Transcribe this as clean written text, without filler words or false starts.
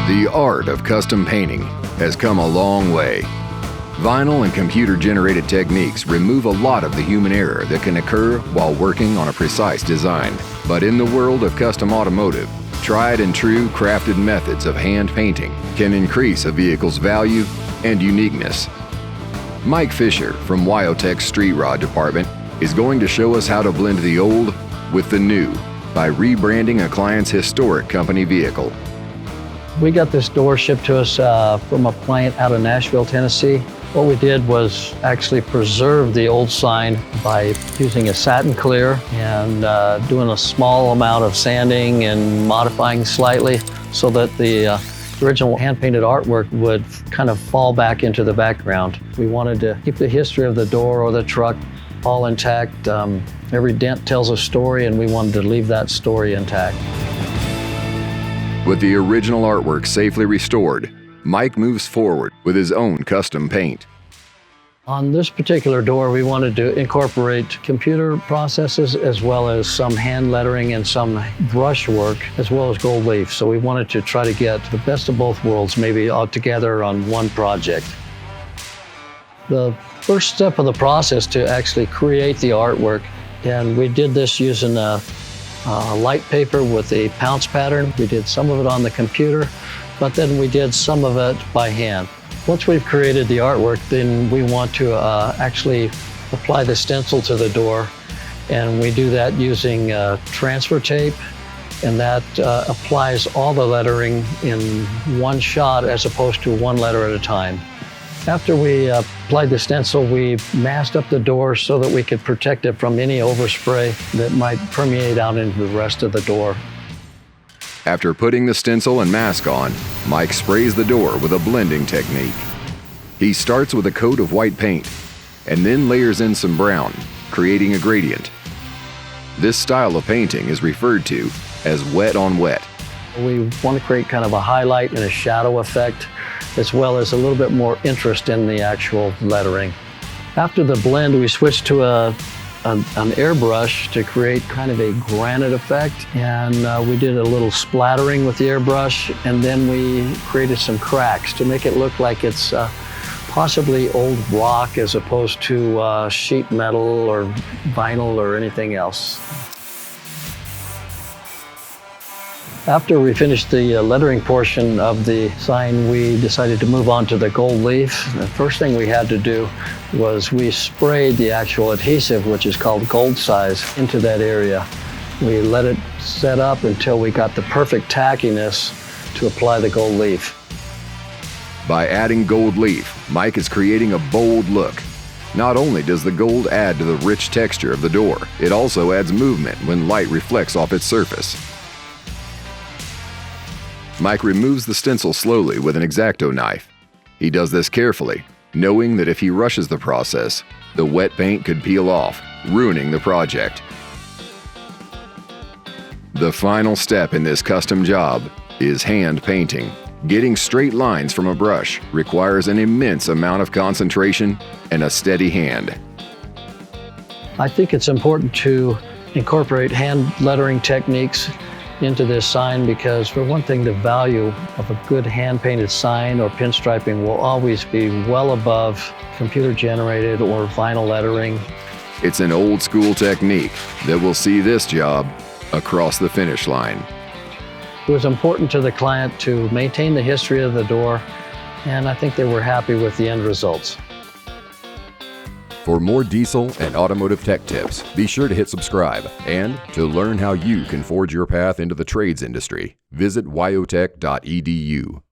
The art of custom painting has come a long way. Vinyl and computer-generated techniques remove a lot of the human error that can occur while working on a precise design. But in the world of custom automotive, tried and true crafted methods of hand painting can increase a vehicle's value and uniqueness. Mike Fisher from WyoTech Street Rod Department is going to show us how to blend the old with the new by rebranding a client's historic company vehicle. We got this door shipped to us from a plant out of Nashville, Tennessee. What we did was actually preserve the old sign by using a satin clear and doing a small amount of sanding and modifying slightly so that the original hand-painted artwork would kind of fall back into the background. We wanted to keep the history of the door or the truck all intact. Every dent tells a story, and we wanted to leave that story intact. With the original artwork safely restored, Mike moves forward with his own custom paint. On this particular door, we wanted to incorporate computer processes as well as some hand lettering and some brush work, as well as gold leaf. So we wanted to try to get the best of both worlds, maybe all together on one project. The first step of the process to actually create the artwork, and we did this using a light paper with a pounce pattern. We did some of it on the computer, but then we did some of it by hand. Once we've created the artwork, then we want to actually apply the stencil to the door, and we do that using transfer tape, and that applies all the lettering in one shot as opposed to one letter at a time. After we applied the stencil, we masked up the door so that we could protect it from any overspray that might permeate out into the rest of the door. After putting the stencil and mask on, Mike sprays the door with a blending technique. He starts with a coat of white paint and then layers in some brown, creating a gradient. This style of painting is referred to as wet on wet. We want to create kind of a highlight and a shadow effect, as well as a little bit more interest in the actual lettering. After the blend, we switched to an airbrush to create kind of a granite effect, and we did a little splattering with the airbrush, and then we created some cracks to make it look like it's possibly old rock as opposed to sheet metal or vinyl or anything else. After we finished the lettering portion of the sign, we decided to move on to the gold leaf. The first thing we had to do was we sprayed the actual adhesive, which is called gold size, into that area. We let it set up until we got the perfect tackiness to apply the gold leaf. By adding gold leaf, Mike is creating a bold look. Not only does the gold add to the rich texture of the door, it also adds movement when light reflects off its surface. Mike removes the stencil slowly with an X-Acto knife. He does this carefully, knowing that if he rushes the process, the wet paint could peel off, ruining the project. The final step in this custom job is hand painting. Getting straight lines from a brush requires an immense amount of concentration and a steady hand. I think it's important to incorporate hand lettering techniques into this sign because, for one thing, the value of a good hand-painted sign or pinstriping will always be well above computer-generated or vinyl lettering. It's an old-school technique that will see this job across the finish line. It was important to the client to maintain the history of the door, and I think they were happy with the end results. For more diesel and automotive tech tips, be sure to hit subscribe. And to learn how you can forge your path into the trades industry, visit wyotech.edu.